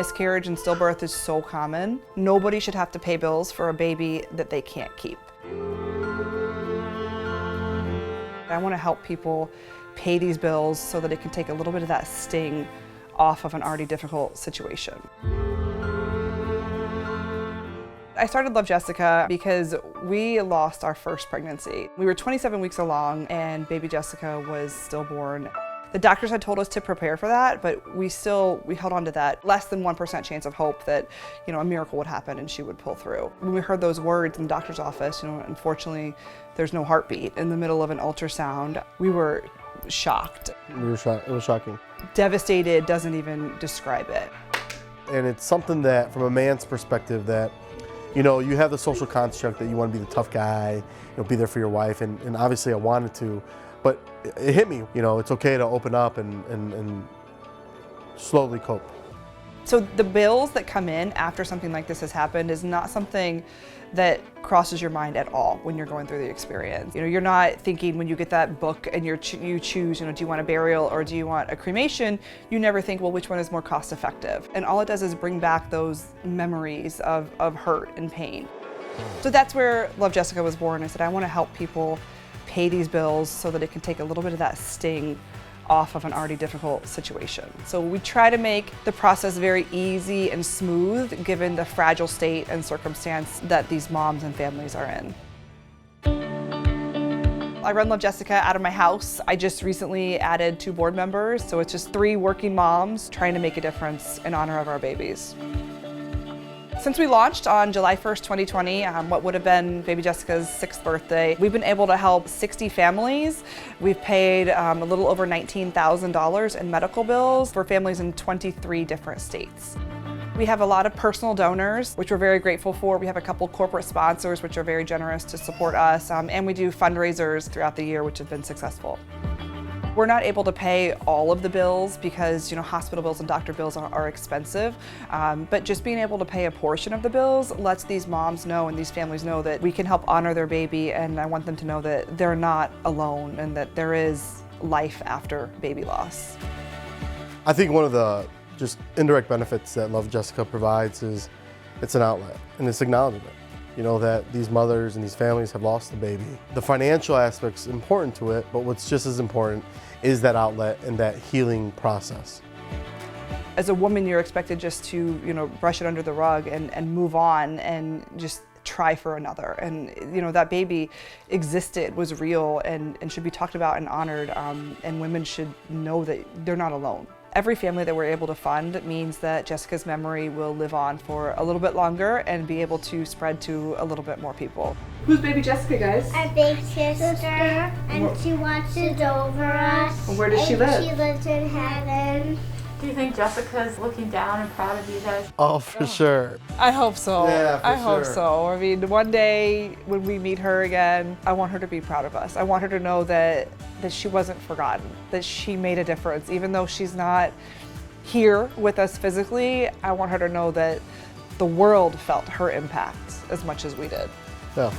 Miscarriage and stillbirth is so common. Nobody should have to pay bills for a baby that they can't keep. I want to help people pay these bills so that it can take a little bit of that sting off of an already difficult situation. I started Love Jessica because we lost our first pregnancy. We were 27 weeks along and baby Jessica was stillborn. The doctors had told us to prepare for that, but we held on to that less than 1% chance of hope that, a miracle would happen and she would pull through. When we heard those words in the doctor's office, unfortunately, there's no heartbeat in the middle of an ultrasound. We were shocked. We were shocked. It was shocking. Devastated doesn't even describe it. And it's something that, from a man's perspective, that you have the social construct that you want to be the tough guy, be there for your wife, and obviously I wanted to. But it hit me, it's okay to open up and slowly cope. So the bills that come in after something like this has happened is not something that crosses your mind at all when you're going through the experience. You're not thinking when you get that book and you choose, do you want a burial or do you want a cremation? You never think, well, which one is more cost effective? And all it does is bring back those memories of hurt and pain. So that's where Love Jessica was born. I said, I want to help people pay these bills so that it can take a little bit of that sting off of an already difficult situation. So we try to make the process very easy and smooth given the fragile state and circumstance that these moms and families are in. I run Love Jessica out of my house. I just recently added 2 board members, so it's just 3 working moms trying to make a difference in honor of our babies. Since we launched on July 1st, 2020, what would have been baby Jessica's 6th birthday, we've been able to help 60 families. We've paid a little over $19,000 in medical bills for families in 23 different states. We have a lot of personal donors, which we're very grateful for. We have a couple corporate sponsors, which are very generous to support us, and we do fundraisers throughout the year, which have been successful. We're not able to pay all of the bills because hospital bills and doctor bills are expensive, but just being able to pay a portion of the bills lets these moms know and these families know that we can help honor their baby, and I want them to know that they're not alone and that there is life after baby loss. I think one of the just indirect benefits that Love Jessica provides is it's an outlet and it's acknowledgement. That these mothers and these families have lost a baby. The financial aspect's important to it, but what's just as important is that outlet and that healing process. As a woman, you're expected just to, brush it under the rug and move on and just try for another. And, that baby existed, was real, and should be talked about and honored, and women should know that they're not alone. Every family that we're able to fund means that Jessica's memory will live on for a little bit longer and be able to spread to a little bit more people. Who's baby Jessica, guys? Our big sister, and she watches over us. Well, where does she live? She lives in heaven. Do you think Jessica's looking down and proud of you guys? Oh, for sure. I hope so. Yeah, for I hope sure. so. I mean, one day when we meet her again, I want her to be proud of us. I want her to know that she wasn't forgotten, that she made a difference. Even though she's not here with us physically, I want her to know that the world felt her impact as much as we did. Yeah.